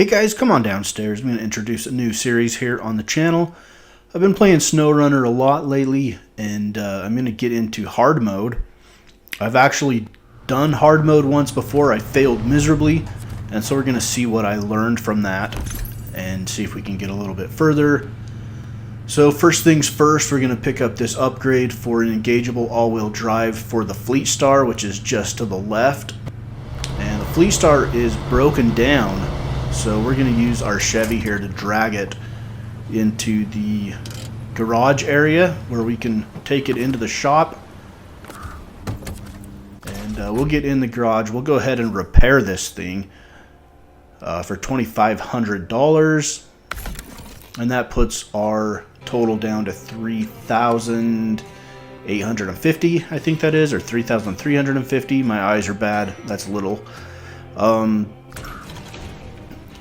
Hey guys, come on downstairs. I'm going to introduce a new series here on the channel. I've been playing Snowrunner a lot lately, and I'm going to get into hard mode. I've actually done hard mode once before. I failed miserably, and so we're going to see what I learned from that and see if we can get a little bit further. So first things first, we're going to pick up this upgrade for an engageable all-wheel drive for the Fleet Star, which is just to the left. And the Fleet Star is broken down, so we're going to use our Chevy here to drag it into the garage area where we can take it into the shop. And we'll get in the garage. We'll go ahead and repair this thing for $2,500. And that puts our total down to $3,850, I think that is, or $3,350. My eyes are bad. That's little.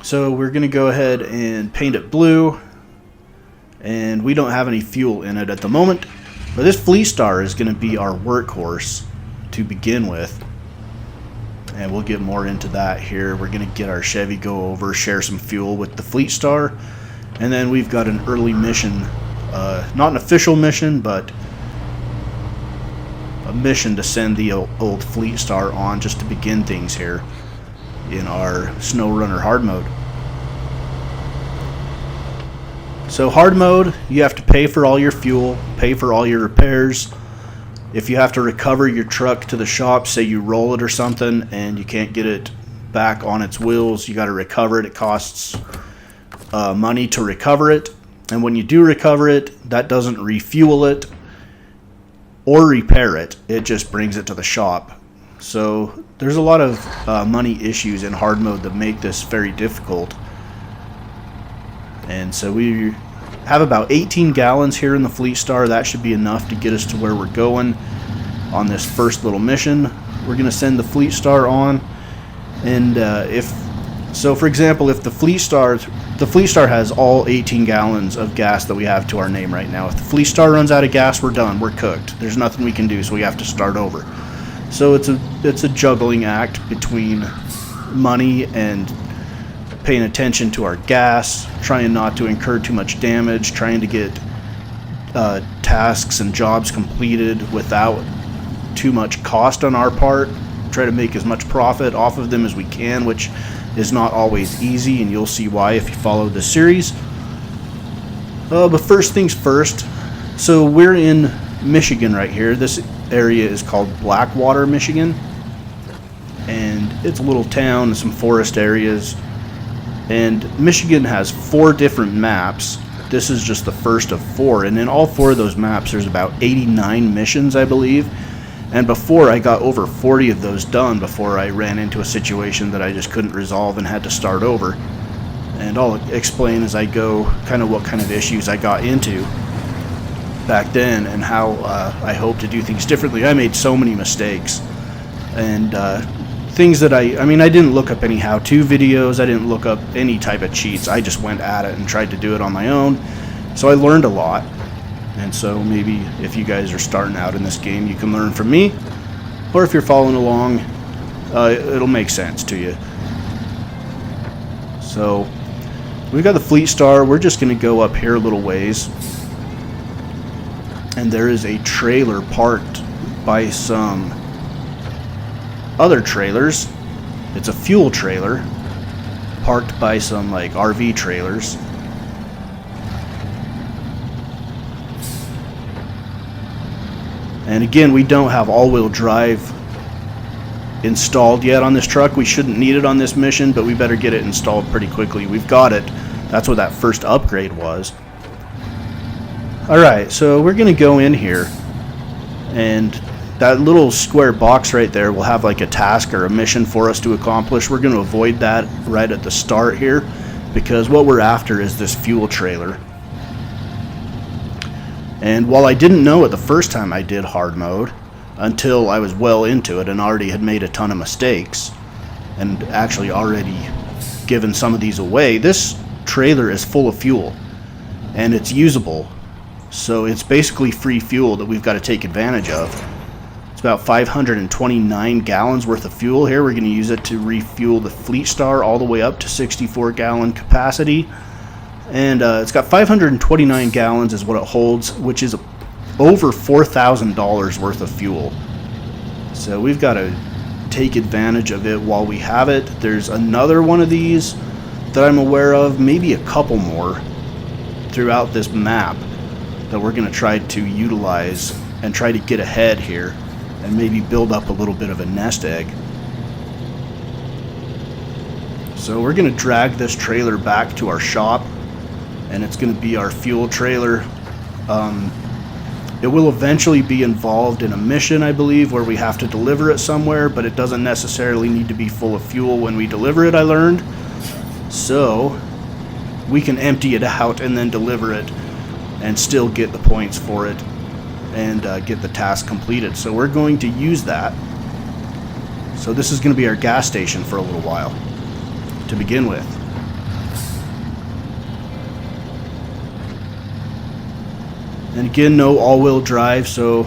So we're going to go ahead and paint it blue, and we don't have any fuel in it at the moment, but this Fleet Star is going to be our workhorse to begin with, and we'll get more into that here. We're going to get our Chevy, go over, share some fuel with the Fleet Star, and then we've got an early mission, not an official mission, but a mission to send the old Fleet Star on just to begin things here in our Snowrunner hard mode. So hard mode, you have to pay for all your fuel, pay for all your repairs. If you have to recover your truck to the shop, say you roll it or something and you can't get it back on its wheels, you got to recover it. It costs money to recover it, and when you do recover it, that doesn't refuel it or repair it, it just brings it to the shop. So there's a lot of money issues in hard mode that make this very difficult. And so we have about 18 gallons here in the Fleet Star. That should be enough to get us to where we're going on this first little mission. We're going to send the Fleet Star on, and for example, if the Fleet Star has all 18 gallons of gas that we have to our name right now. If the Fleet Star runs out of gas, we're done. We're cooked. There's nothing we can do, so we have to start over. So it's a juggling act between money and paying attention to our gas, trying not to incur too much damage, trying to get tasks and jobs completed without too much cost on our part, try to make as much profit off of them as we can, which is not always easy, and you'll see why if you follow the series. But first things first, so we're in Michigan right here. This area is called Blackwater, Michigan, and it's a little town, some forest areas, and Michigan has 4 different maps. This is just the first of 4, and in all 4 of those maps there's about 89 missions, I believe, and before I got over 40 of those done before I ran into a situation that I just couldn't resolve and had to start over. And I'll explain as I go kind of what kind of issues I got into back then and how I hope to do things differently. I made so many mistakes, and things that I didn't look up any how-to videos, I didn't look up any type of cheats, I just went at it and tried to do it on my own. So I learned a lot, and so maybe if you guys are starting out in this game, you can learn from me, or if you're following along, it'll make sense to you. So we've got the Fleet Star. We're just going to go up here a little ways, and there is a trailer parked by some other trailers. It's a fuel trailer parked by some like RV trailers. And again, we don't have all-wheel drive installed yet on this truck. We shouldn't need it on this mission, but we better get it installed pretty quickly. We've got it. That's what that first upgrade was. Alright, so we're going to go in here, and that little square box right there will have like a task or a mission for us to accomplish. We're going to avoid that right at the start here, because what we're after is this fuel trailer. And while I didn't know it the first time I did hard mode, until I was well into it and already had made a ton of mistakes, and actually already given some of these away, this trailer is full of fuel, and it's usable. So it's basically free fuel that we've got to take advantage of. about 529 gallons worth of fuel here. We're going to use it to refuel the Fleet Star all the way up to 64 gallon capacity. And it's got 529 gallons is what it holds, which is over $4,000 worth of fuel. So we've got to take advantage of it while we have it. There's another one of these that I'm aware of, maybe a couple more throughout this map that we're going to try to utilize and try to get ahead here and maybe build up a little bit of a nest egg. So we're going to drag this trailer back to our shop, and it's going to be our fuel trailer. It will eventually be involved in a mission, I believe, where we have to deliver it somewhere, but it doesn't necessarily need to be full of fuel when we deliver it, I learned. So we can empty it out and then deliver it and still get the points for it and get the task completed. So we're going to use that. So this is going to be our gas station for a little while to begin with. And again, no all-wheel drive, so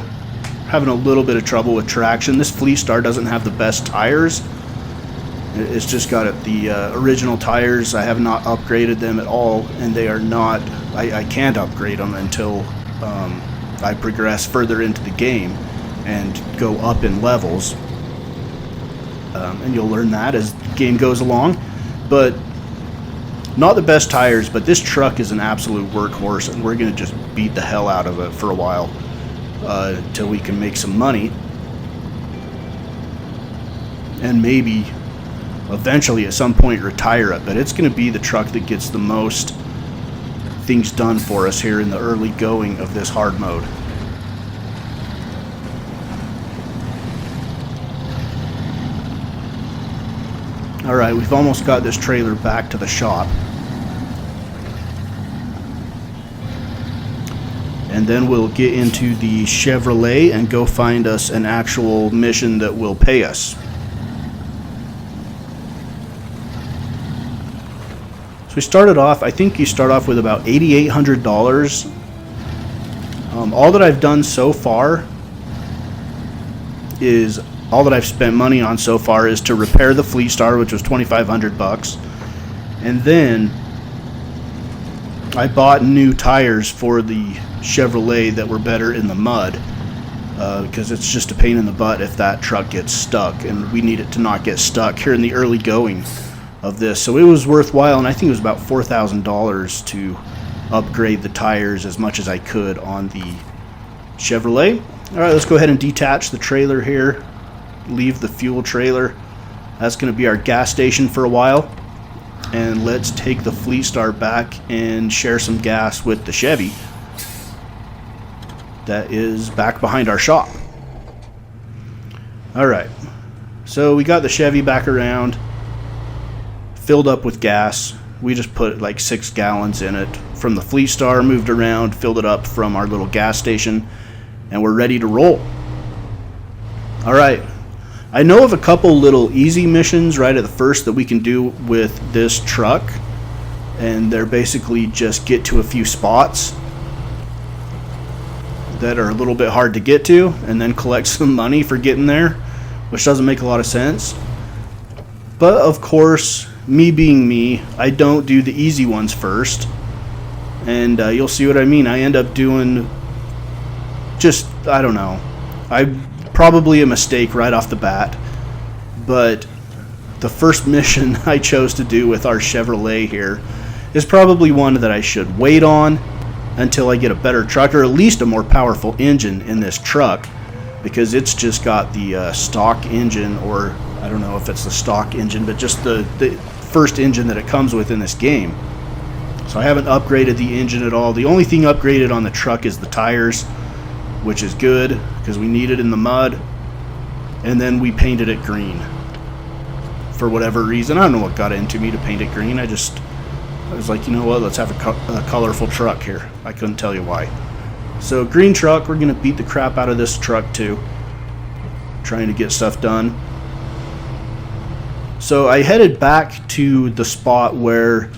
having a little bit of trouble with traction. This Fleet Star doesn't have the best tires. It's just got the original tires. I have not upgraded them at all, and they are not, I can't upgrade them until I progress further into the game and go up in levels. And you'll learn that as the game goes along. But not the best tires, but this truck is an absolute workhorse, and we're going to just beat the hell out of it for a while until we can make some money. And maybe eventually at some point retire it, but it's going to be the truck that gets the most things done for us here in the early going of this hard mode. Alright, we've almost got this trailer back to the shop. And then we'll get into the Chevrolet and go find us an actual mission that will pay us. So we started off, I think you start off with about $8,800. All that I've done so far is, all that I've spent money on so far is to repair the Fleet Star, which was $2,500. And then I bought new tires for the Chevrolet that were better in the mud, because it's just a pain in the butt if that truck gets stuck, and we need it to not get stuck here in the early going of this. So it was worthwhile, and I think it was about $4,000 to upgrade the tires as much as I could on the Chevrolet. Alright, let's go ahead and detach the trailer here, leave the fuel trailer. That's going to be our gas station for a while, and let's take the Fleet Star back and share some gas with the Chevy that is back behind our shop. Alright, so we got the Chevy back around, filled up with gas. We just put like 6 gallons in it from the Fleet Star, moved around, filled it up from our little gas station, and we're ready to roll. Alright, I know of a couple little easy missions right at the first that we can do with this truck, and they're basically just get to a few spots that are a little bit hard to get to and then collect some money for getting there, which doesn't make a lot of sense. But of course, me being me, I don't do the easy ones first, and you'll see what I mean. I end up doing just, I don't know, probably a mistake right off the bat, but the first mission I chose to do with our Chevrolet here is probably one that I should wait on until I get a better truck, or at least a more powerful engine in this truck, because it's just got the stock engine, or I don't know if it's the stock engine, but just the first engine that it comes with in this game. So I haven't upgraded the engine at all. The only thing upgraded on the truck is the tires, which is good because we need it in the mud. And then we painted it green for whatever reason. I don't know what got into me to paint it green. I was like, you know what, let's have a colorful truck here. I couldn't tell you why. So green truck, we're gonna beat the crap out of this truck too, trying to get stuff done. So I headed back to the spot where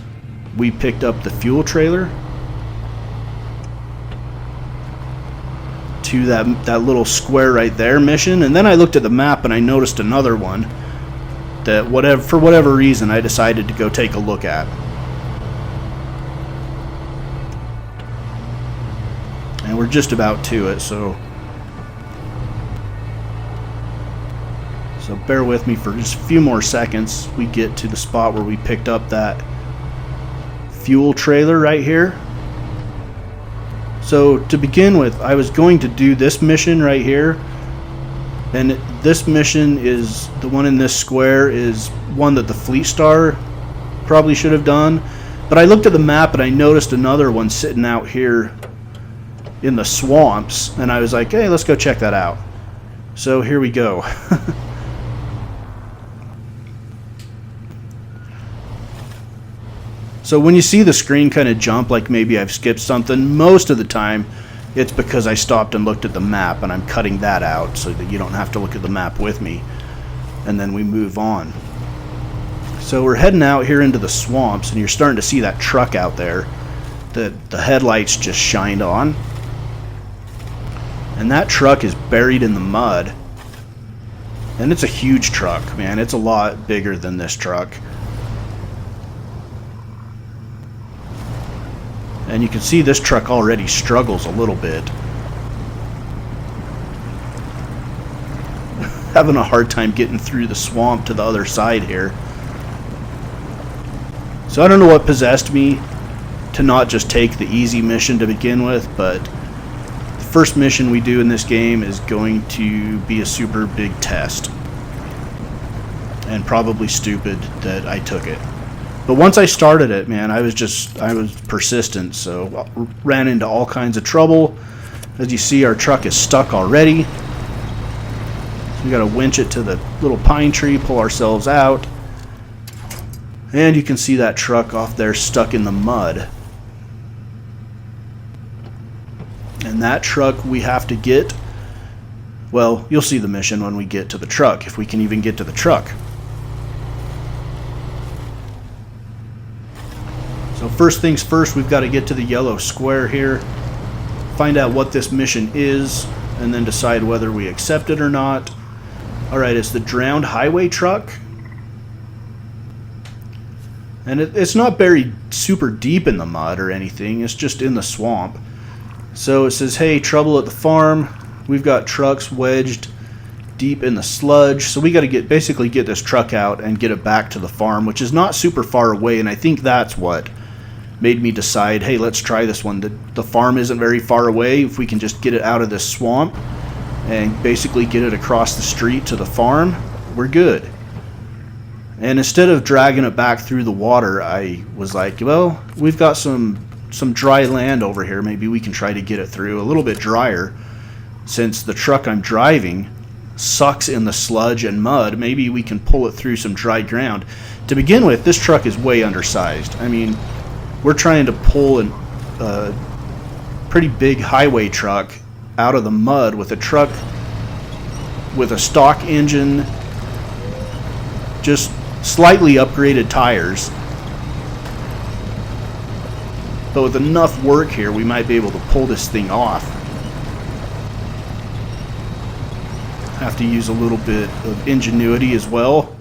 we picked up the fuel trailer to to that little square right there mission, and then I looked at the map and I noticed another one that for whatever reason I decided to go take a look at. And we're just about to it, so bear with me for just a few more seconds. We get to the spot where we picked up that fuel trailer right here. So to begin with, I was going to do this mission right here, and this mission is the one in this square, is one that the Fleet Star probably should have done, but I looked at the map and I noticed another one sitting out here in the swamps, and I was like, hey, let's go check that out. So here we go. So when you see the screen kind of jump like maybe I've skipped something, most of the time it's because I stopped and looked at the map, and I'm cutting that out so that you don't have to look at the map with me. And then we move on. So we're heading out here into the swamps, and you're starting to see that truck out there that the headlights just shined on. And that truck is buried in the mud. And it's a huge truck, man. It's a lot bigger than this truck. And you can see this truck already struggles a little bit. Having a hard time getting through the swamp to the other side here. So I don't know what possessed me to not just take the easy mission to begin with, but the first mission we do in this game is going to be a super big test. And probably stupid that I took it. But once I started it, man, I was persistent, so ran into all kinds of trouble. As you see, our truck is stuck already. So we got to winch it to the little pine tree, pull ourselves out. And you can see that truck off there stuck in the mud. And that truck we have to get, well, you'll see the mission when we get to the truck, if we can even get to the truck. So first things first, we've got to get to the yellow square here, find out what this mission is, and then decide whether we accept it or not. Alright, it's the drowned highway truck. And it's not buried super deep in the mud or anything, it's just in the swamp. So it says, hey, trouble at the farm. We've got trucks wedged deep in the sludge, so we got to basically get this truck out and get it back to the farm, which is not super far away, and I think that's what made me decide, hey, let's try this one. The farm isn't very far away. If we can just get it out of this swamp and basically get it across the street to the farm, we're good. And instead of dragging it back through the water, I was like, well, we've got some dry land over here. Maybe we can try to get it through a little bit drier, since the truck I'm driving sucks in the sludge and mud. Maybe we can pull it through some dry ground. To begin with, this truck is way undersized. I mean, we're trying to pull a pretty big highway truck out of the mud with a truck with a stock engine, just slightly upgraded tires. But with enough work here, we might be able to pull this thing off. Have to use a little bit of ingenuity as well.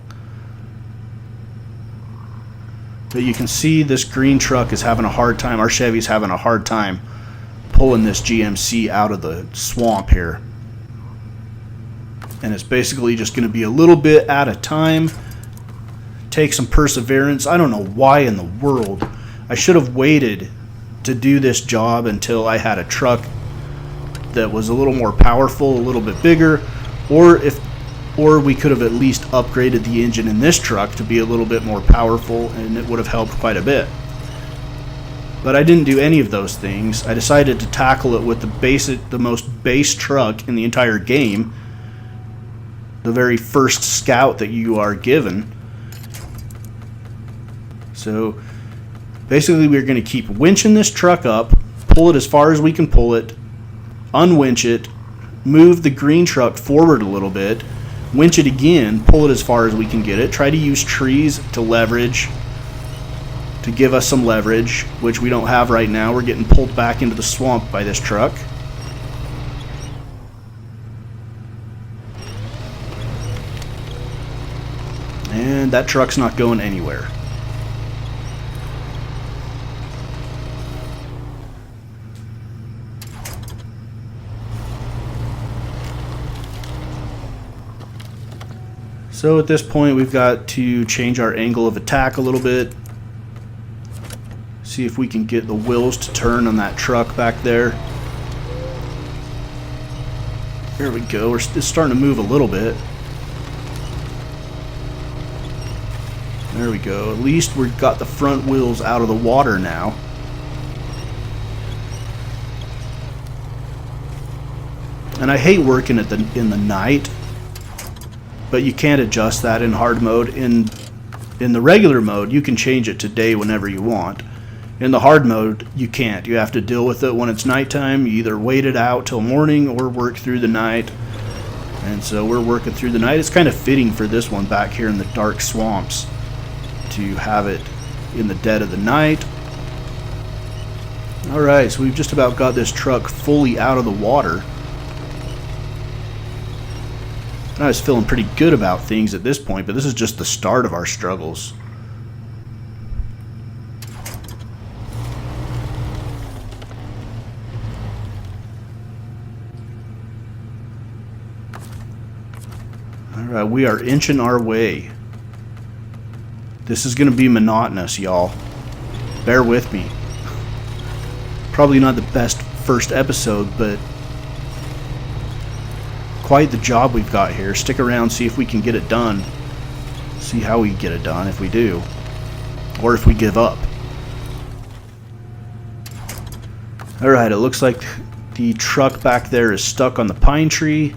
But you can see this green truck is having a hard time, our Chevy's having a hard time pulling this GMC out of the swamp here. And it's basically just going to be a little bit at a time. Take some perseverance. I don't know why in the world I should have waited to do this job until I had a truck that was a little more powerful, a little bit bigger, or we could have at least upgraded the engine in this truck to be a little bit more powerful, and it would have helped quite a bit. But I didn't do any of those things. I decided to tackle it with the most base truck in the entire game, the very first Scout that you are given. So basically we're going to keep winching this truck up, pull it as far as we can pull it, unwinch it, move the green truck forward a little bit, winch it again, pull it as far as we can get it, try to use trees to leverage, to give us some leverage, which we don't have right now. We're getting pulled back into the swamp by this truck. And that truck's not going anywhere. So at this point we've got to change our angle of attack a little bit. See if we can get the wheels to turn on that truck back there. There we go. It's starting to move a little bit. There we go. At least we've got the front wheels out of the water now. And I hate working in the night, but you can't adjust that in hard mode. In the regular mode, you can change it to day whenever you want. In the hard mode, you can't. You have to deal with it when it's nighttime. You either wait it out till morning or work through the night. And so we're working through the night. It's kind of fitting for this one back here in the dark swamps to have it in the dead of the night. Alright, so we've just about got this truck fully out of the water. And I was feeling pretty good about things at this point, but this is just the start of our struggles. Alright, we are inching our way. This is going to be monotonous, y'all. Bear with me. Probably not the best first episode, but quite the job we've got here. Stick around, see if we can get it done. See how we get it done, if we do. Or if we give up. Alright, it looks like the truck back there is stuck on the pine tree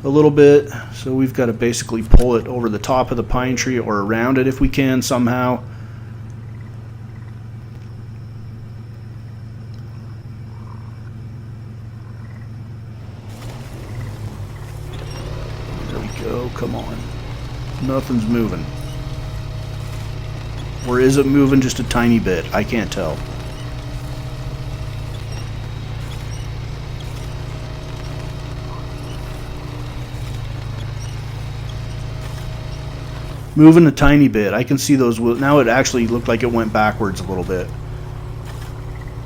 a little bit, so we've got to basically pull it over the top of the pine tree or around it if we can somehow. There we go, come on. Nothing's moving. Or is it moving just a tiny bit? I can't tell. Moving a tiny bit. I can see those wheels. Now it actually looked like it went backwards a little bit.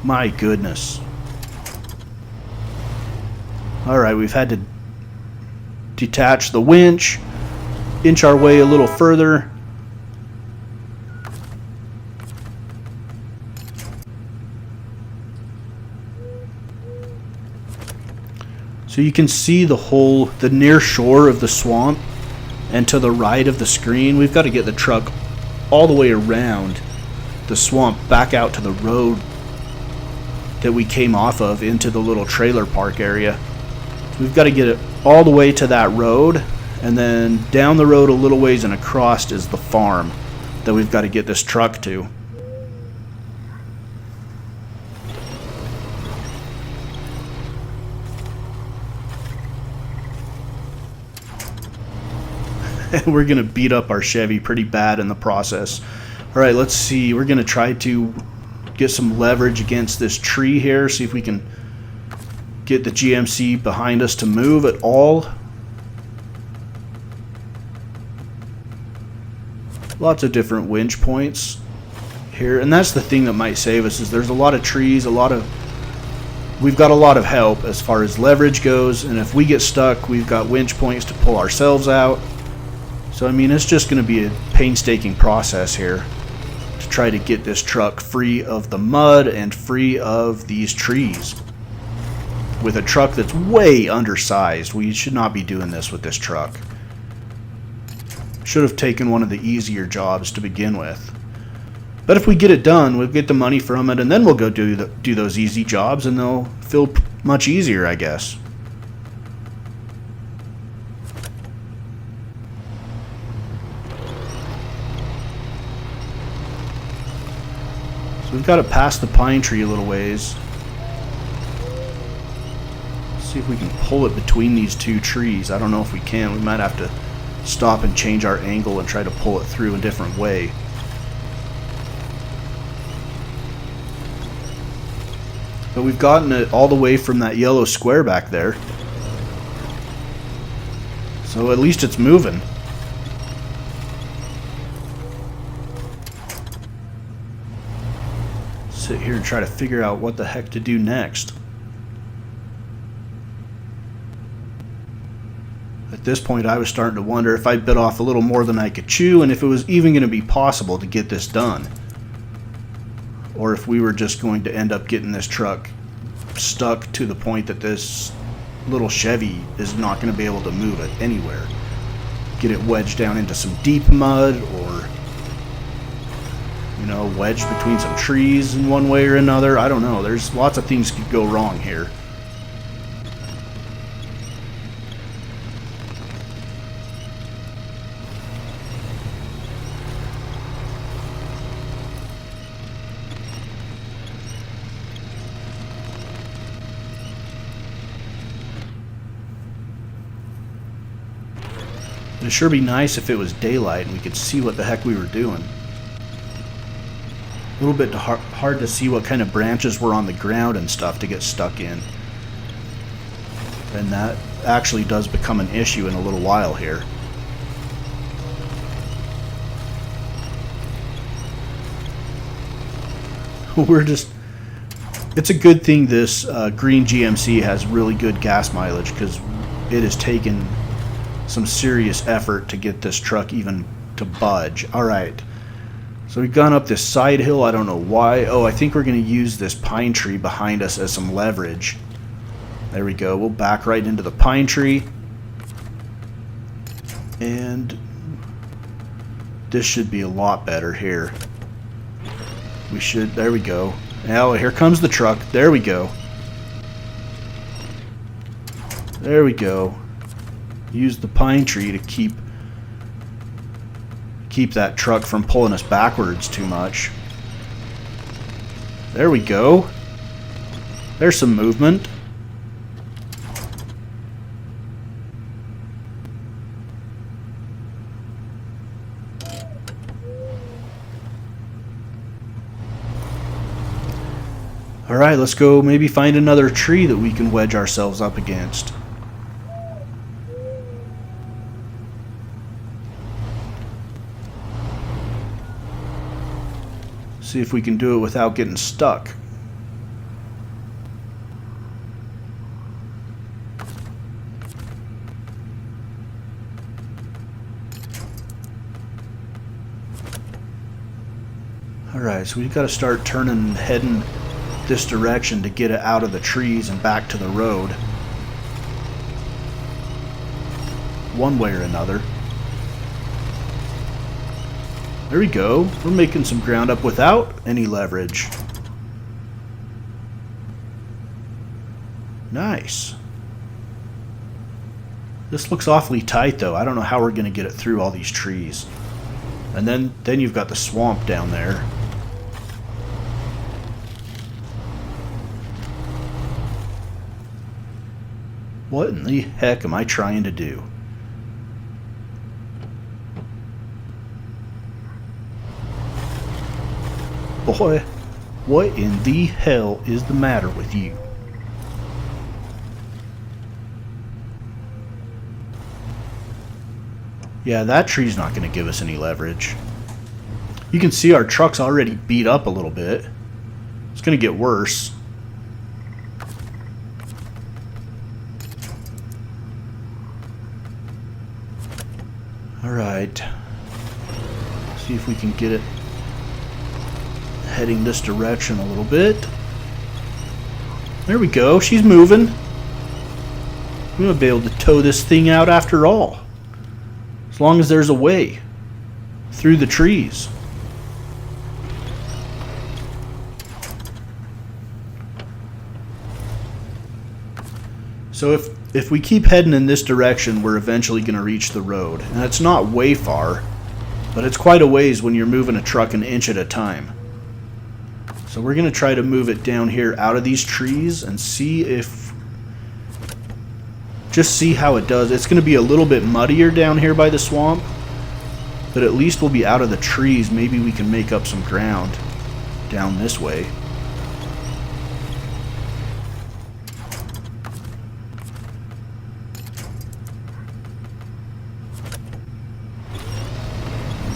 My goodness. Alright, we've had to detach the winch, inch our way a little further. So you can see the near shore of the swamp. And to the right of the screen, we've got to get the truck all the way around the swamp back out to the road that we came off of into the little trailer park area. So we've got to get it all the way to that road, and then down the road a little ways and across is the farm that we've got to get this truck to. We're going to beat up our Chevy pretty bad in the process. Alright, let's see. We're going to try to get some leverage against this tree here. See if we can get the GMC behind us to move at all. Lots of different winch points here. And that's the thing that might save us, is there's a lot of trees, we've got a lot of help as far as leverage goes. And if we get stuck, we've got winch points to pull ourselves out. So, I mean, it's just going to be a painstaking process here to try to get this truck free of the mud and free of these trees. With a truck that's way undersized, we should not be doing this with this truck. Should have taken one of the easier jobs to begin with. But if we get it done, we'll get the money from it, and then we'll go do those easy jobs, and they'll feel much easier, I guess. So we've got to pass the pine tree a little ways. See if we can pull it between these two trees. I don't know if we can. We might have to stop and change our angle and try to pull it through a different way. But we've gotten it all the way from that yellow square back there. So at least it's moving. sit here and try to figure out what the heck to do next. At this point, I was starting to wonder if I bit off a little more than I could chew, and if it was even going to be possible to get this done. Or if we were just going to end up getting this truck stuck to the point that this little Chevy is not going to be able to move it anywhere. Get it wedged down into some deep mud, or, you know, wedged between some trees in one way or another. I don't know. There's lots of things could go wrong here. It'd sure be nice if it was daylight and we could see what the heck we were doing. A little bit hard to see what kind of branches were on the ground and stuff to get stuck in. And that actually does become an issue in a little while here. It's a good thing this green GMC has really good gas mileage, because it has taken some serious effort to get this truck even to budge. Alright, so we've gone up this side hill. I don't know why. Oh, I think we're going to use this pine tree behind us as some leverage. There we go. We'll back right into the pine tree. And this should be a lot better here. We should, there we go. Now, here comes the truck. There we go. There we go. Use the pine tree to keep that truck from pulling us backwards too much. There we go. There's some movement. Alright, let's go maybe find another tree that we can wedge ourselves up against. See if we can do it without getting stuck. Alright, so we've got to start turning and heading this direction to get it out of the trees and back to the road. One way or another. There we go. We're making some ground up without any leverage. Nice. This looks awfully tight though. I don't know how we're going to get it through all these trees. And then you've got the swamp down there. What in the heck am I trying to do? Boy, what in the hell is the matter with you? Yeah, that tree's not going to give us any leverage. You can see our truck's already beat up a little bit. It's going to get worse. Alright. See if we can get it heading this direction a little bit. There we go. She's moving. We're going to be able to tow this thing out after all. As long as there's a way through the trees. So if we keep heading in this direction, we're eventually going to reach the road. And it's not way far, but it's quite a ways when you're moving a truck an inch at a time. So we're going to try to move it down here out of these trees and see if... just see how it does. It's going to be a little bit muddier down here by the swamp, but at least we'll be out of the trees. Maybe we can make up some ground down this way.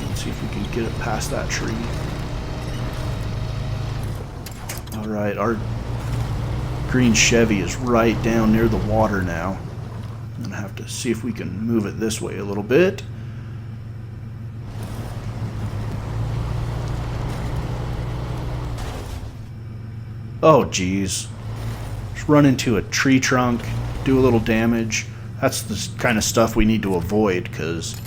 Let's see if we can get it past that tree. Alright, our green Chevy is right down near the water now. I'm gonna have to see if we can move it this way a little bit. Oh geez. Just run into a tree trunk, do a little damage. That's the kind of stuff we need to avoid, because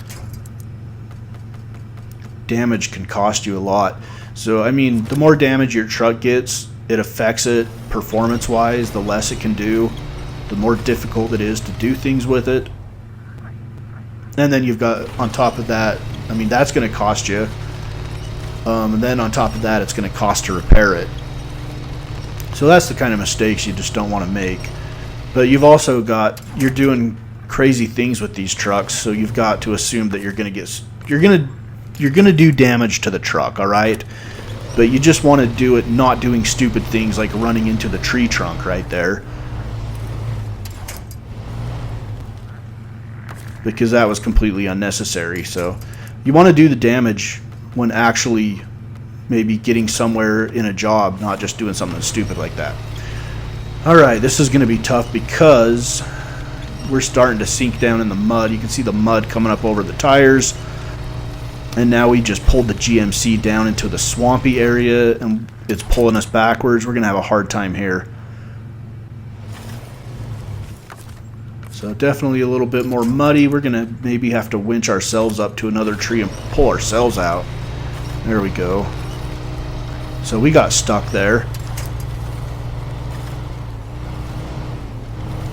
damage can cost you a lot. So I mean, the more damage your truck gets, it affects it performance-wise. The less it can do, the more difficult it is to do things with it. And then you've got, on top of that, I mean, that's going to cost you. And then on top of that, it's going to cost to repair it. So that's the kind of mistakes you just don't want to make. But you've also got, you're doing crazy things with these trucks, so you've got to assume that you're going to do damage to the truck, all right? But you just want to do it not doing stupid things like running into the tree trunk right there, because that was completely unnecessary. So you want to do the damage when actually maybe getting somewhere in a job, not just doing something stupid like that. Alright, this is going to be tough because we're starting to sink down in the mud. You can see the mud coming up over the tires. And now we just pulled the GMC down into the swampy area, and it's pulling us backwards. We're going to have a hard time here. So definitely a little bit more muddy. We're going to maybe have to winch ourselves up to another tree and pull ourselves out. There we go. So we got stuck there.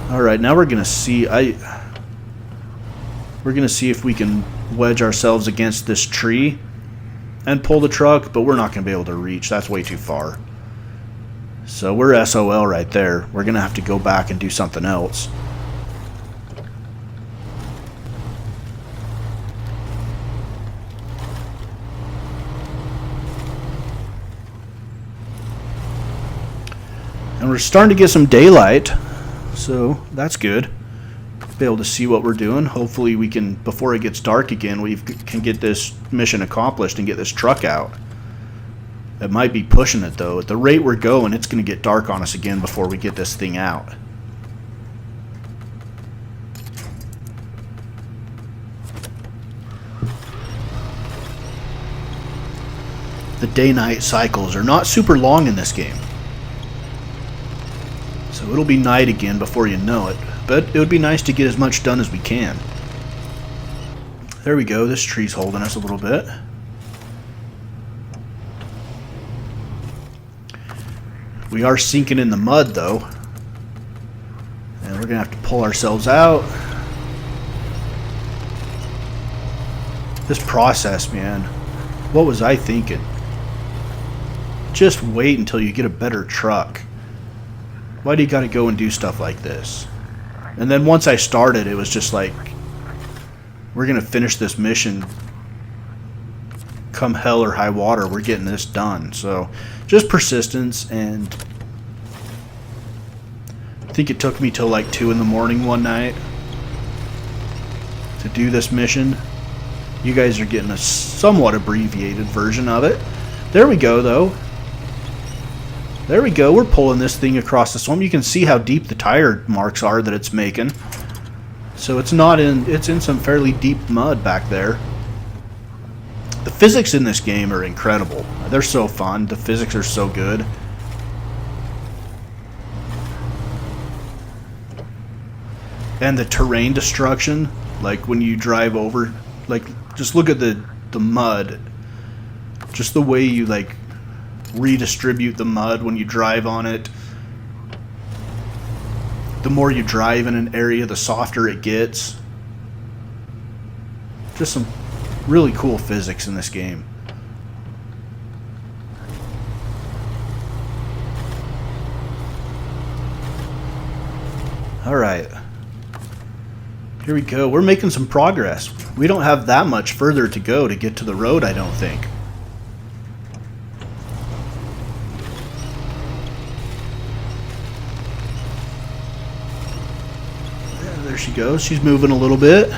Alright, now we're going to see... We're going to see if we can wedge ourselves against this tree and pull the truck, but we're not going to be able to reach. That's way too far. So we're SOL right there. We're going to have to go back and do something else. And we're starting to get some daylight, so that's good. Be able to see what we're doing. Hopefully we can, before it gets dark again, we can get this mission accomplished and get this truck out. It might be pushing it though. At the rate we're going, it's going to get dark on us again before we get this thing out. The day-night cycles are not super long in this game. So it'll be night again before you know it. But it would be nice to get as much done as we can. There we go. This tree's holding us a little bit. We are sinking in the mud, though. And we're going to have to pull ourselves out. This process, man. What was I thinking? Just wait until you get a better truck. Why do you got to go and do stuff like this? And then once I started, it was just like, we're going to finish this mission. Come hell or high water, we're getting this done. So, just persistence, and I think it took me till like 2 in the morning one night to do this mission. You guys are getting a somewhat abbreviated version of it. There we go, though. There we go, we're pulling this thing across the swamp. You can see how deep the tire marks are that it's making. So it's in some fairly deep mud back there. The physics in this game are incredible. They're so fun. The physics are so good. And the terrain destruction, like when you drive over, like just look at the mud. Just the way you like redistribute the mud when you drive on it. The more you drive in an area, the softer it gets. Just some really cool physics in this game. Alright. Here we go. We're making some progress. We don't have that much further to go to get to the road, I don't think. There she goes. She's moving a little bit.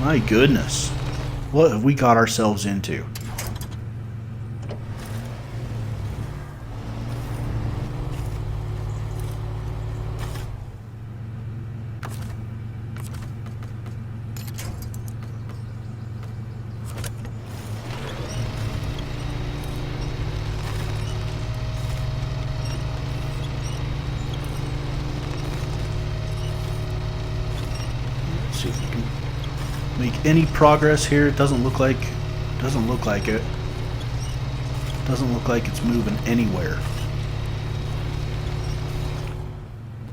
My goodness. What have we got ourselves into? Let's see if we can make any progress here. It doesn't look like it. Doesn't look like it's moving anywhere.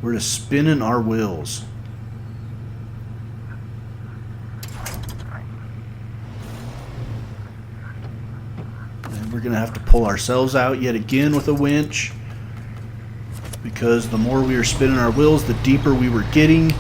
We're just spinning our wheels. And we're gonna have to pull ourselves out yet again with a winch, because the more we were spinning our wheels, the deeper we were getting.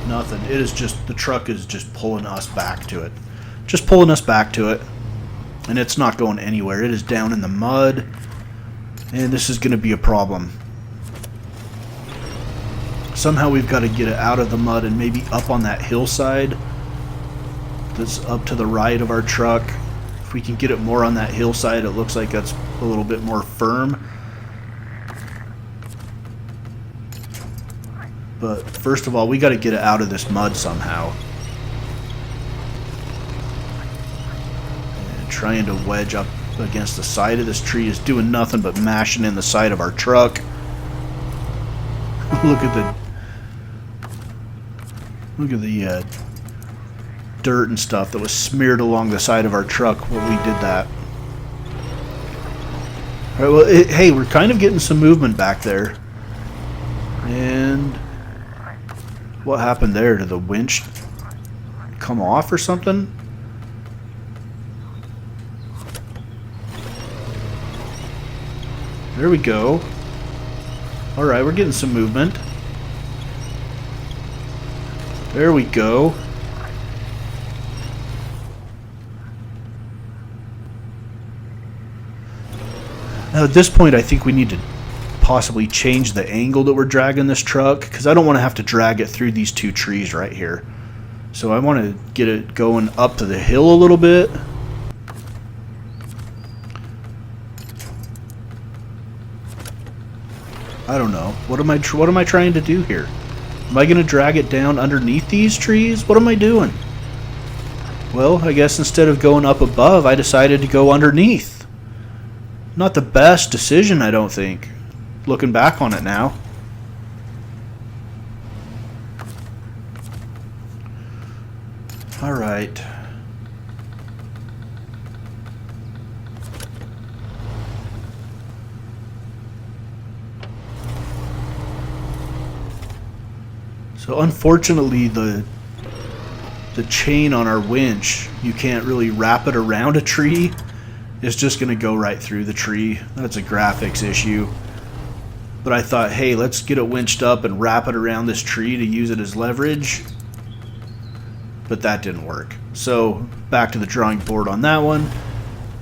Nothing. It is just, the truck is just pulling us back to it. Just pulling us back to it. And it's not going anywhere. It is down in the mud. And this is going to be a problem. Somehow we've got to get it out of the mud and maybe up on that hillside that's up to the right of our truck. If we can get it more on that hillside, it looks like that's a little bit more firm. But first of all, we got to get it out of this mud somehow. And trying to wedge up against the side of this tree is doing nothing but mashing in the side of our truck. Look at the dirt and stuff that was smeared along the side of our truck when we did that. All right, well, hey, we're kind of getting some movement back there. And what happened there? Did the winch come off or something? There we go. Alright, we're getting some movement. There we go. Now at this point I think we need to possibly change the angle that we're dragging this truck, because I don't want to have to drag it through these two trees right here. So I want to get it going up to the hill a little bit. I don't know. What am I trying to do here? Am I going to drag it down underneath these trees? What am I doing? Well, I guess instead of going up above, I decided to go underneath. Not the best decision, I don't think. Looking back on it now. All right. So unfortunately, the chain on our winch, you can't really wrap it around a tree. It's just going to go right through the tree. That's a graphics issue. But I thought, hey, let's get it winched up and wrap it around this tree to use it as leverage. But that didn't work. So back to the drawing board on that one.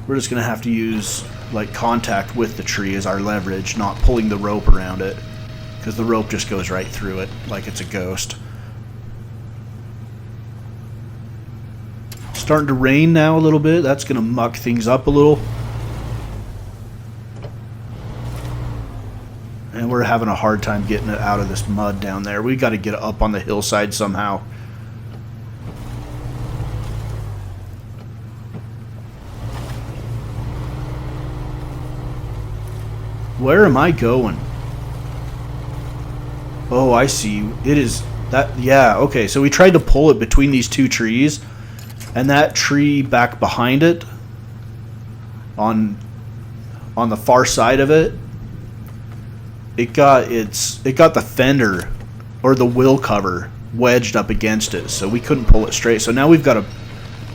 We're just going to have to use like contact with the tree as our leverage, not pulling the rope around it, because the rope just goes right through it like it's a ghost. Starting to rain now a little bit. That's going to muck things up a little. And we're having a hard time getting it out of this mud down there. We got to get it up on the hillside somehow. Where am I going? Oh, I see. It is that. Yeah, okay. So we tried to pull it between these two trees, and that tree back behind it, on the far side of it, it got the fender or the wheel cover wedged up against it, so we couldn't pull it straight. So now we've got to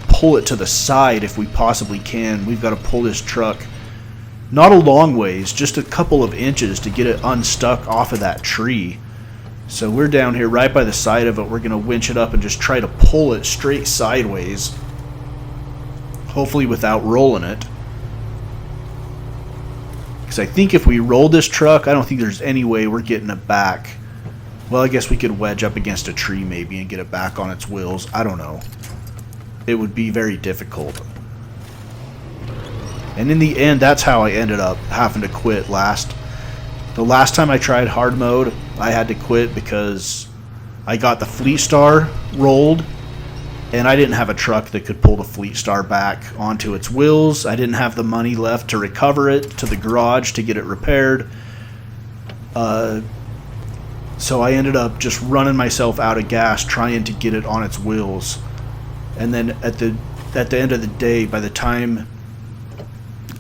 pull it to the side if we possibly can. We've got to pull this truck not a long ways, just a couple of inches to get it unstuck off of that tree. So we're down here right by the side of it. We're going to winch it up and just try to pull it straight sideways. Hopefully without rolling it. Because I think if we roll this truck, I don't think there's any way we're getting it back. Well, I guess we could wedge up against a tree maybe and get it back on its wheels. I don't know. It would be very difficult. And in the end, that's how I ended up having to quit the last time I tried hard mode. I had to quit because I got the Fleet Star rolled and I didn't have a truck that could pull the Fleet Star back onto its wheels. I didn't have the money left to recover it to the garage to get it repaired. So I ended up just running myself out of gas trying to get it on its wheels. And then at the end of the day, by the time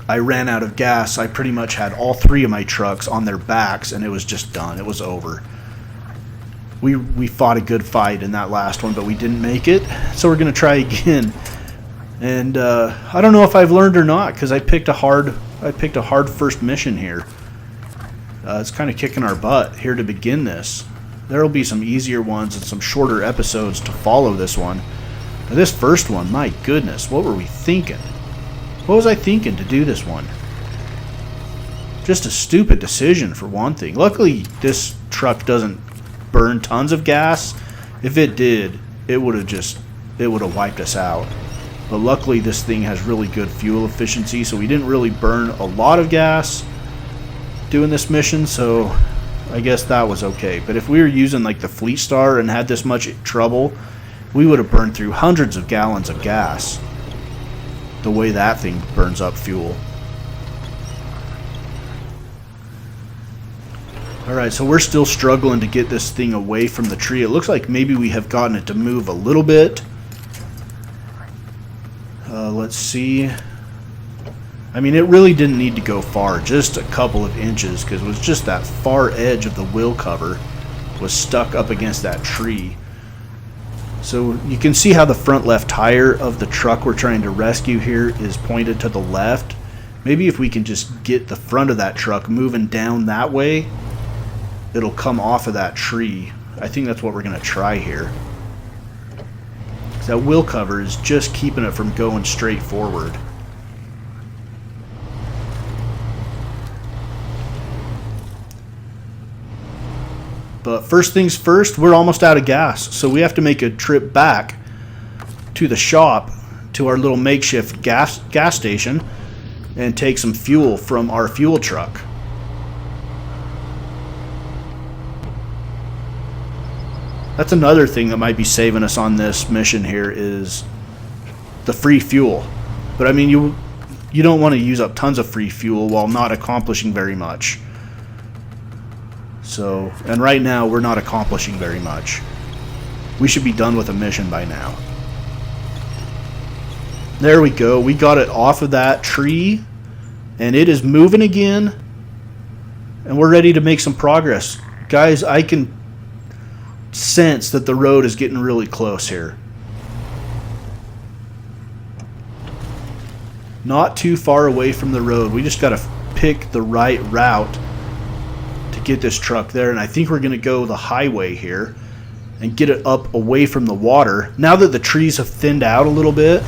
I ran out of gas, I pretty much had all three of my trucks on their backs, and it was just done. It was over. We fought a good fight in that last one, but we didn't make it. So we're going to try again. And I don't know if I've learned or not, because I picked a hard first mission here. It's kind of kicking our butt here to begin this. There will be some easier ones and some shorter episodes to follow this one. But this first one, my goodness, what were we thinking? What was I thinking to do this one? Just a stupid decision for one thing. Luckily, this truck doesn't burn tons of gas. If it did, it would have wiped us out. But luckily, this thing has really good fuel efficiency, so we didn't really burn a lot of gas doing this mission, so I guess that was okay. But if we were using like the Fleet Star and had this much trouble, we would have burned through hundreds of gallons of gas. The way that thing burns up fuel. Alright, so we're still struggling to get this thing away from the tree. It looks like maybe we have gotten it to move a little bit. Let's see. I mean, it really didn't need to go far, just a couple of inches, because it was just that far edge of the wheel cover was stuck up against that tree. So you can see how the front left tire of the truck we're trying to rescue here is pointed to the left. Maybe if we can just get the front of that truck moving down that way, it'll come off of that tree. I think that's what we're going to try here. That wheel cover is just keeping it from going straight forward. But first things first, we're almost out of gas, so we have to make a trip back to the shop, to our little makeshift gas station, and take some fuel from our fuel truck. That's another thing that might be saving us on this mission here is the free fuel. But I mean, you don't want to use up tons of free fuel while not accomplishing very much. So, and right now we're not accomplishing very much. We should be done with a mission by now. There we go. We got it off of that tree, and it is moving again, and we're ready to make some progress. Guys, I can sense that the road is getting really close here. Not too far away from the road. We just got to pick the right route to get this truck there, and I think we're going to go the highway here and get it up away from the water. Now that the trees have thinned out a little bit,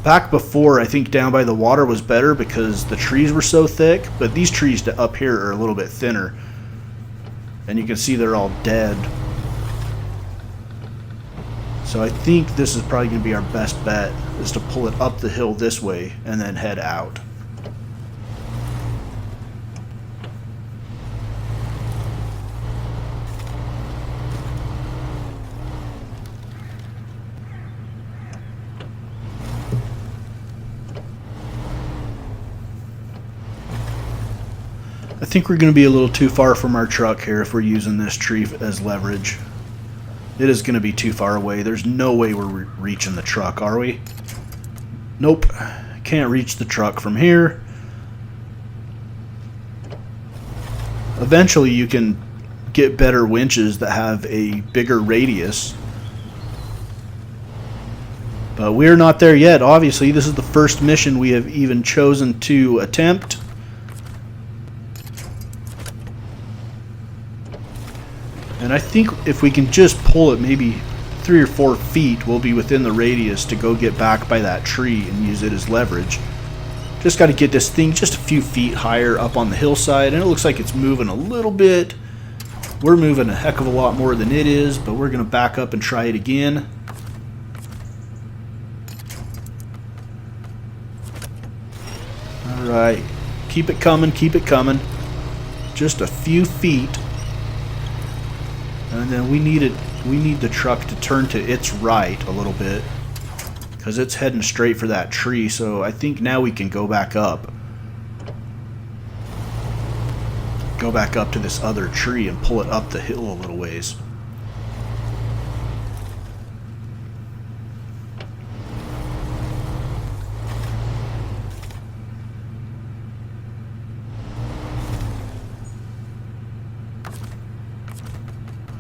back before I think down by the water was better because the trees were so thick, but these trees up here are a little bit thinner, and you can see they're all dead. So I think this is probably going to be our best bet, is to pull it up the hill this way and then head out. I think we're going to be a little too far from our truck here if we're using this tree as leverage. It is going to be too far away. There's no way we're reaching the truck, are we? Nope. Can't reach the truck from here. Eventually you can get better winches that have a bigger radius. But we're not there yet. Obviously, this is the first mission we have even chosen to attempt. And I think if we can just pull it maybe 3 or 4 feet, we'll be within the radius to go get back by that tree and use it as leverage. Just got to get this thing just a few feet higher up on the hillside, and it looks like it's moving a little bit. We're moving a heck of a lot more than it is, but we're going to back up and try it again. Alright, keep it coming, keep it coming. Just a few feet. And then we need the truck to turn to its right a little bit, because it's heading straight for that tree. So I think now we can go back up. Go back up to this other tree and pull it up the hill a little ways.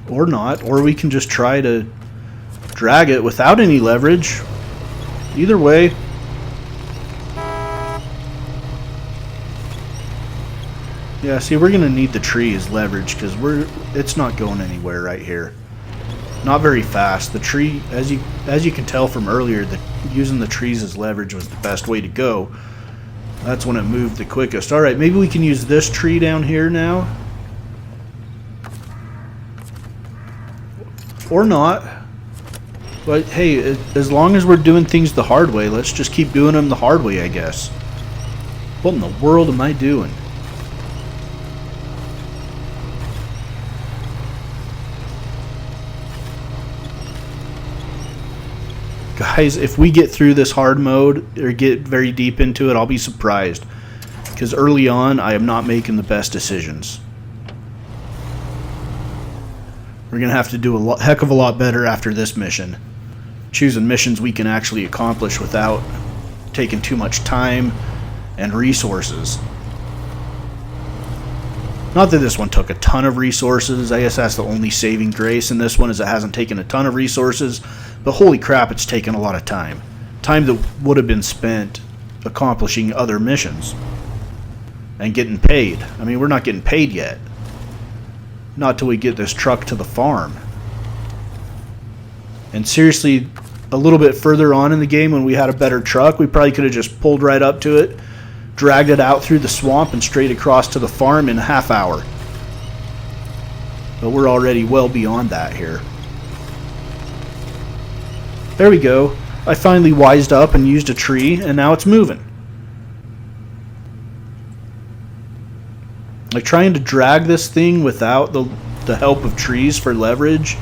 Or not, or we can just try to drag it without any leverage. Either way. Yeah, see, we're gonna need the tree as leverage because it's not going anywhere right here. Not very fast. The tree, as you can tell from earlier, using the trees as leverage was the best way to go. That's when it moved the quickest. All right, maybe we can use this tree down here now. Or not. But hey, as long as we're doing things the hard way, let's just keep doing them the hard way, I guess. What in the world am I doing? Guys, if we get through this hard mode or get very deep into it, I'll be surprised. Because early on, I am not making the best decisions. We're going to have to do a heck of a lot better after this mission. Choosing missions we can actually accomplish without taking too much time and resources. Not that this one took a ton of resources. I guess that's the only saving grace in this one, is it hasn't taken a ton of resources. But holy crap, it's taken a lot of time. Time that would have been spent accomplishing other missions. And getting paid. I mean, we're not getting paid yet. Not till we get this truck to the farm. And seriously, a little bit further on in the game when we had a better truck, we probably could have just pulled right up to it, dragged it out through the swamp and straight across to the farm in a half hour. But we're already well beyond that here. There we go. I finally wised up and used a tree, and now it's moving. Like, trying to drag this thing without the help of trees for leverage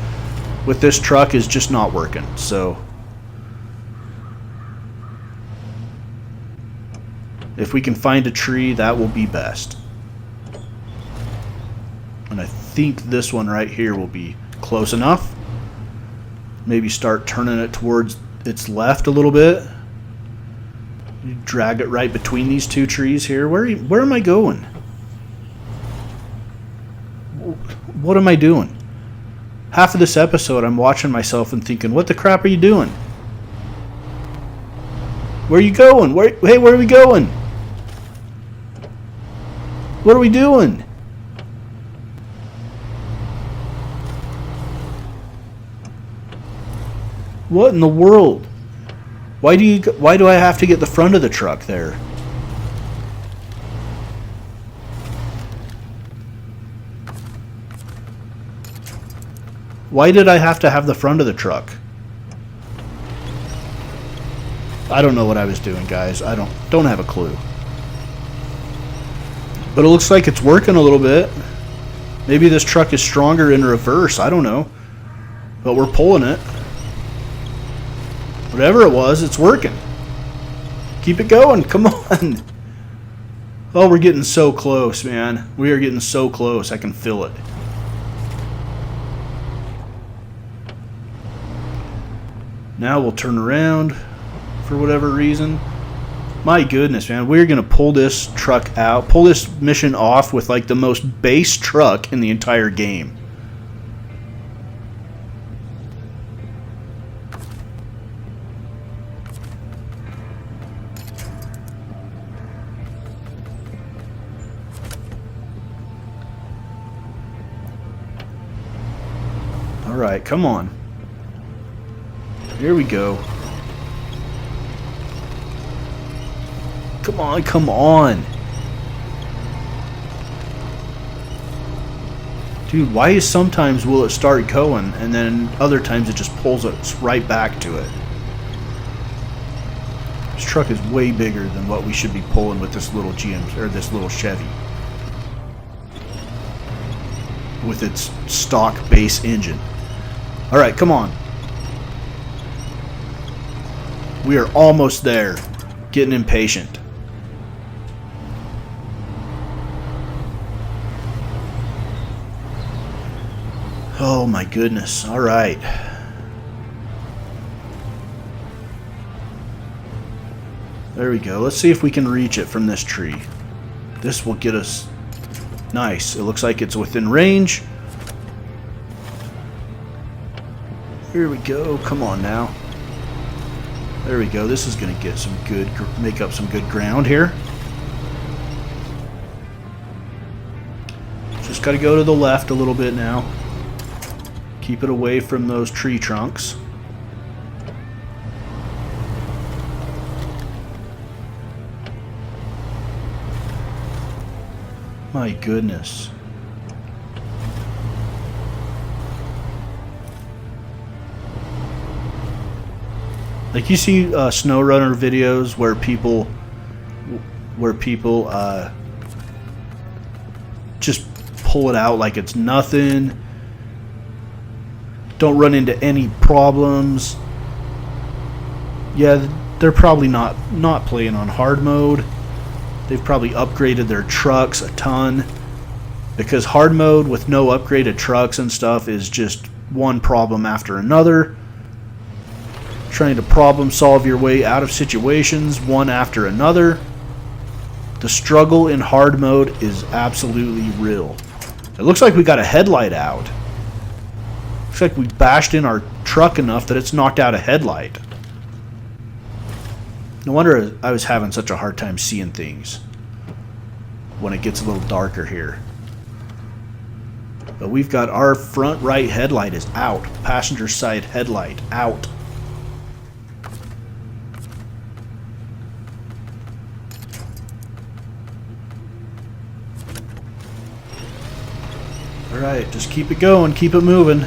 with this truck is just not working. So if we can find a tree, that will be best. And I think this one right here will be close enough. Maybe start turning it towards its left a little bit. Drag it right between these two trees here. Where am I going? What am I doing? Half of this episode I'm watching myself and thinking, what the crap are you doing? Where are you going? Hey, where are we going? What are we doing? What in the world? Why do I have to get the front of the truck there? Why did I have to have the front of the truck? I don't know what I was doing, guys. I don't have a clue. But it looks like it's working a little bit. Maybe this truck is stronger in reverse. I don't know. But we're pulling it. Whatever it was, it's working. Keep it going. Come on. Oh, we're getting so close, man. We are getting so close. I can feel it. Now we'll turn around for whatever reason. My goodness, man. We're going to pull this truck out. Pull this mission off with like the most base truck in the entire game. Alright, come on. Here we go. Come on, come on. Dude, why is sometimes will it start going and then other times it just pulls us right back to it? This truck is way bigger than what we should be pulling with this little GM or this little Chevy. With its stock base engine. Alright, come on. We are almost there. Getting impatient. Oh my goodness. Alright. There we go. Let's see if we can reach it from this tree. This will get us... Nice. It looks like it's within range. Here we go. Come on now. There we go. This is going to get some good... Make up some good ground here. Just got to go to the left a little bit now. Keep it away from those tree trunks. My goodness. Like you see Snowrunner videos where people just pull it out like it's nothing. Don't run into any problems. Yeah, they're probably not playing on hard mode. They've probably upgraded their trucks a ton, because hard mode with no upgraded trucks and stuff is just one problem after another. Trying to problem solve your way out of situations one after another. The struggle in hard mode is absolutely real. It looks like we got a headlight out. Looks like we bashed in our truck enough that it's knocked out a headlight. No wonder I was having such a hard time seeing things when it gets a little darker here. But we've got our front right headlight is out. Passenger side headlight out. Alright, just keep it going, keep it moving.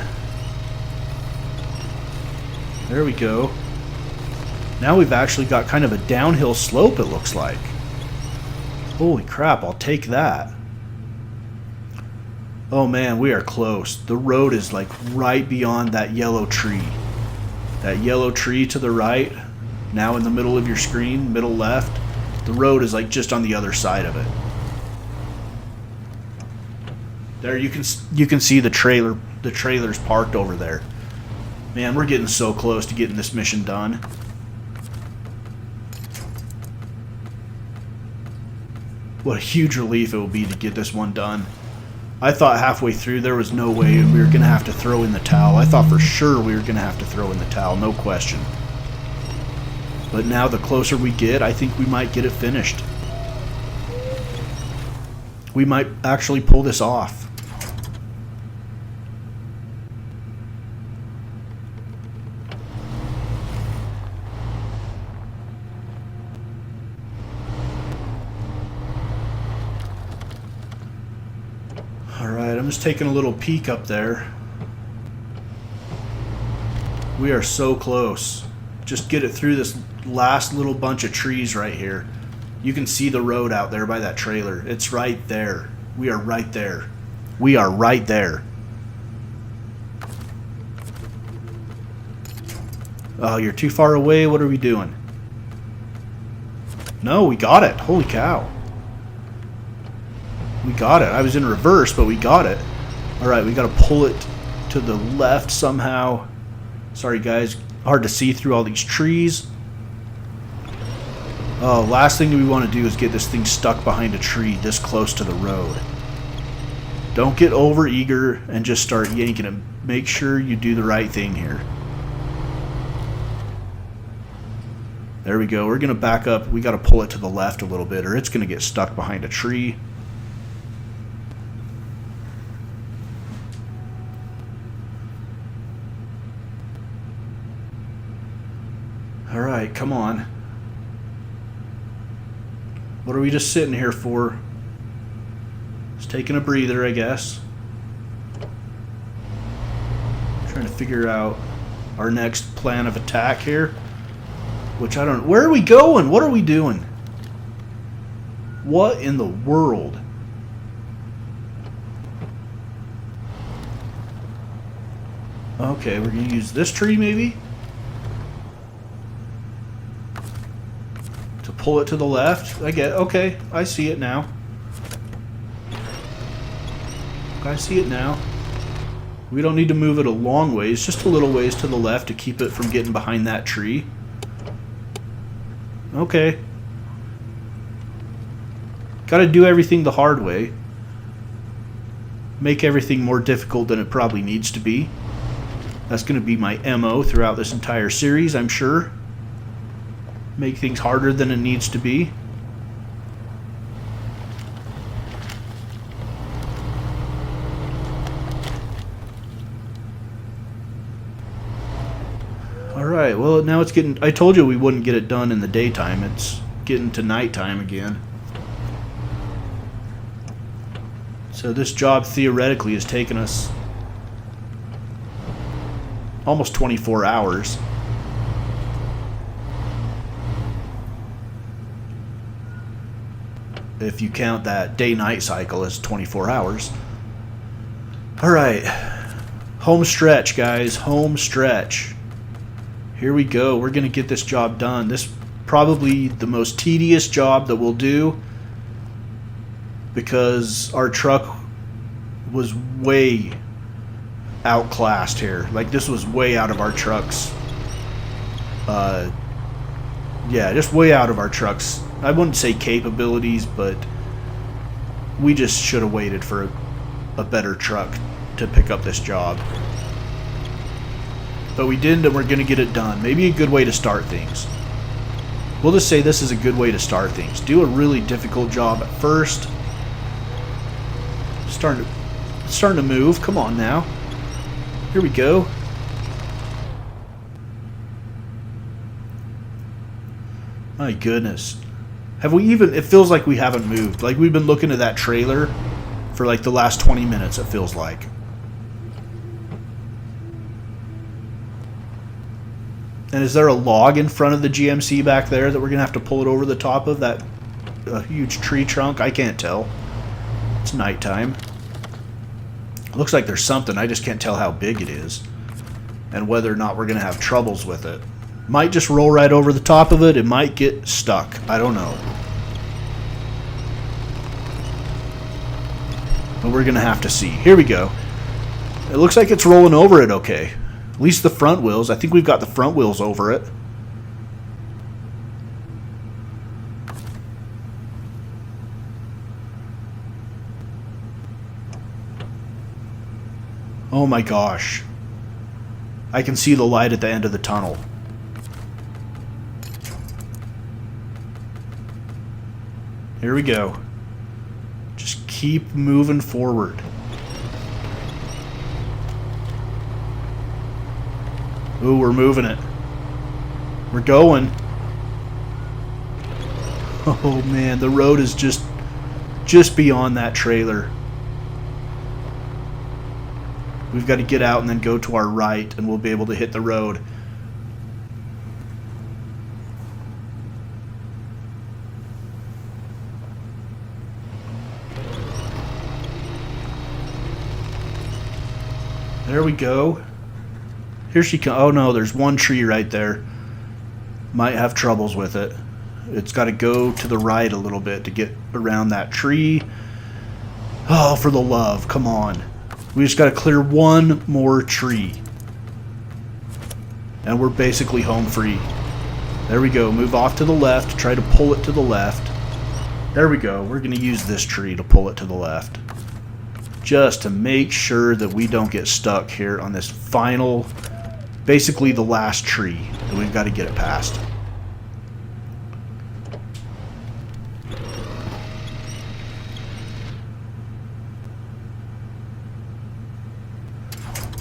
There we go. Now we've actually got kind of a downhill slope, it looks like. Holy crap, I'll take that. Oh man, we are close. The road is like right beyond that yellow tree. That yellow tree to the right, now in the middle of your screen, middle left. The road is like just on the other side of it. There you can see the trailer's parked over there. Man, we're getting so close to getting this mission done. What a huge relief it will be to get this one done. I thought halfway through there was no way we were going to have to throw in the towel. I thought for sure we were going to have to throw in the towel, no question. But now the closer we get, I think we might get it finished. We might actually pull this off. Alright, I'm just taking a little peek up there. We are so close. Just get it through this last little bunch of trees right here. You can see the road out there by that trailer. It's right there. We are right there. We are right there. Oh, you're too far away. What are we doing? No, we got it. Holy cow. We got it. I was in reverse, but we got it. Alright, we got to pull it to the left somehow. Sorry, guys. Hard to see through all these trees. Oh, last thing we want to do is get this thing stuck behind a tree this close to the road. Don't get over eager and just start yanking it. Make sure you do the right thing here. There we go. We're going to back up. We got to pull it to the left a little bit or it's going to get stuck behind a tree. come on. What are we just sitting here for? Just taking a breather, I guess. Trying to figure out our next plan of attack here. Which I don't... Where are we going? What are we doing? What in the world? Okay, we're going to use this tree maybe? To pull it to the left? Okay, I see it now. I see it now. We don't need to move it a long ways, just a little ways to the left to keep it from getting behind that tree. Okay. Gotta do everything the hard way. Make everything more difficult than it probably needs to be. That's gonna be my MO throughout this entire series, I'm sure. Make things harder than it needs to be. Alright, well now it's getting... I told you we wouldn't get it done in the daytime. It's getting to nighttime again. So this job theoretically has taken us almost 24 hours. If you count that day-night cycle as 24 hours. Alright. Home stretch, guys. Home stretch. Here we go. We're going to get this job done. This is probably the most tedious job that we'll do because our truck was way outclassed here. Like, this was way out of our truck's... yeah, just way out of our truck's... I wouldn't say capabilities, but we just should have waited for a better truck to pick up this job. But we didn't, and we're going to get it done. Maybe a good way to start things. We'll just say this is a good way to start things. Do a really difficult job at first. It's starting to move. Come on now. Here we go. My goodness. Have we even... It feels like we haven't moved. Like we've been looking at that trailer for like the last 20 minutes, it feels like. And is there a log in front of the GMC back there that we're going to have to pull it over the top of? That huge tree trunk? I can't tell. It's nighttime. Looks like there's something. I just can't tell how big it is. And whether or not we're going to have troubles with it. Might just roll right over the top of it. It might get stuck. I don't know. But we're going to have to see. Here we go. It looks like it's rolling over it okay. At least the front wheels. I think we've got the front wheels over it. Oh my gosh. I can see the light at the end of the tunnel. Here we go. Just keep moving forward. Ooh, we're moving it. We're going. Oh man, the road is just beyond that trailer. We've got to get out and then go to our right and we'll be able to hit the road. There we go. Here she comes. Oh no, there's one tree right there. Might have troubles with it. It's got to go to the right a little bit to get around that tree. Oh, for the love, come on. We just got to clear one more tree. And we're basically home free. There we go. Move off to the left. Try to pull it to the left. There we go. We're going to use this tree to pull it to the left. Just to make sure that we don't get stuck here on this final, basically the last tree that we've got to get it past.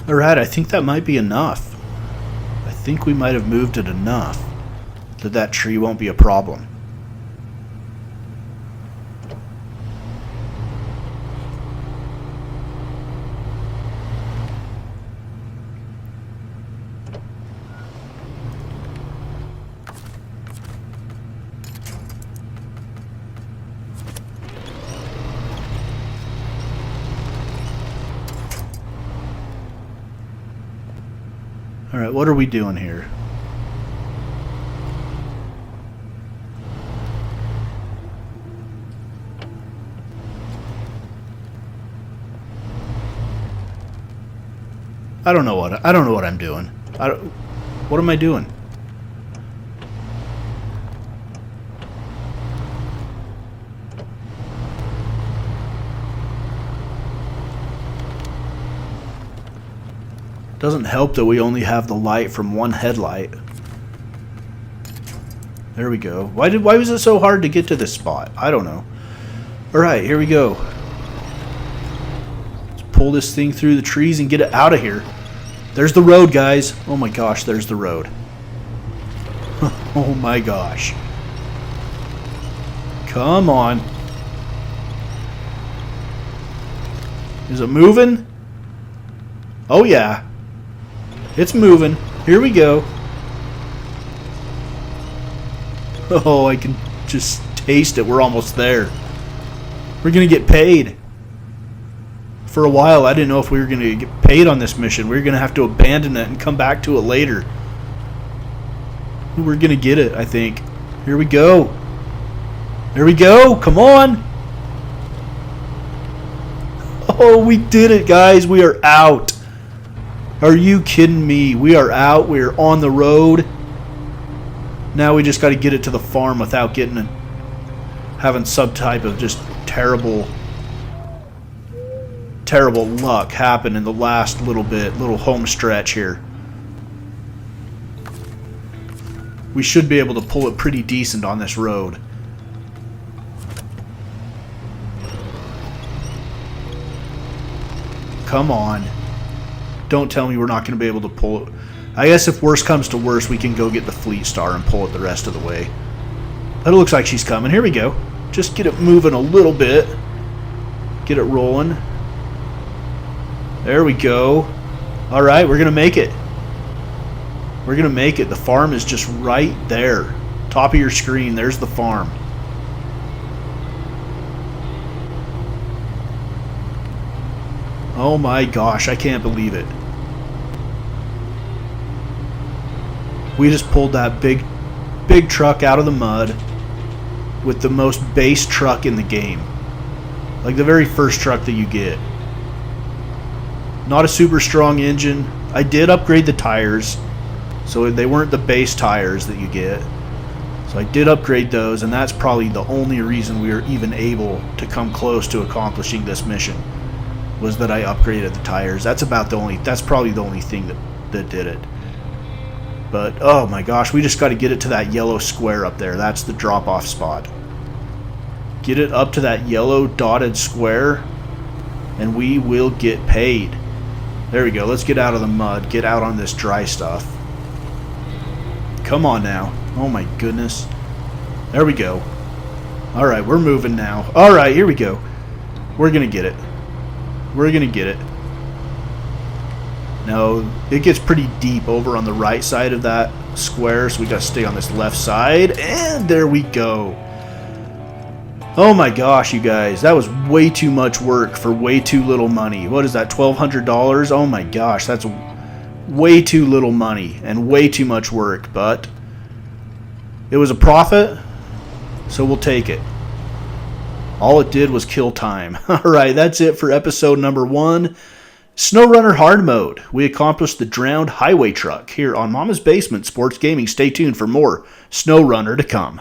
Alright, I think that might be enough. I think we might have moved it enough. that tree won't be a problem. All right, what are we doing here? I don't know what I'm doing. What am I doing? Doesn't help that we only have the light from one headlight. There we go. Why was it so hard to get to this spot? I don't know. Alright, here we go. Let's pull this thing through the trees and get it out of here. There's the road, guys. Oh my gosh, there's the road. Oh my gosh. Come on. Is it moving? Oh yeah. It's moving. Here we go. Oh, I can just taste it. We're almost there. We're going to get paid. For a while, I didn't know if we were going to get paid on this mission. We were going to have to abandon it and come back to it later. We're going to get it, I think. Here we go. There we go. Come on. Oh, we did it, guys. We are out. Are you kidding me? We are out. We are on the road. Now we just got to get it to the farm without having some type of just terrible luck happen in the last little home stretch here. We should be able to pull it pretty decent on this road. Come on. Don't tell me we're not going to be able to pull it. I guess if worse comes to worse, we can go get the Fleet Star and pull it the rest of the way. But it looks like she's coming. Here we go. Just get it moving a little bit. Get it rolling. There we go. Alright, we're going to make it. We're going to make it. The farm is just right there. Top of your screen, there's the farm. Oh my gosh, I can't believe it. We just pulled that big truck out of the mud with the most base truck in the game. Like the very first truck that you get. Not a super strong engine. I did upgrade the tires, so they weren't the base tires that you get. So I did upgrade those, and that's probably the only reason we were even able to come close to accomplishing this mission. Was that I upgraded the tires. That's probably the only thing that did it. But oh my gosh, we just got to get it to that yellow square up there. That's the drop-off spot. Get it up to that yellow dotted square and we will get paid. There we go. Let's get out of the mud. Get out on this dry stuff. Come on now. Oh my goodness. There we go. Alright, we're moving now. Alright, here we go. We're going to get it. We're going to get it. Now, it gets pretty deep over on the right side of that square, so we got to stay on this left side. And there we go. Oh my gosh, you guys. That was way too much work for way too little money. What is that, $1,200? Oh my gosh, that's way too little money and way too much work. But it was a profit, so we'll take it. All it did was kill time. Alright, that's it for episode number 1. Snowrunner Hard Mode. We accomplished the drowned highway truck here on Mama's Basement Sports Gaming. Stay tuned for more Snowrunner to come.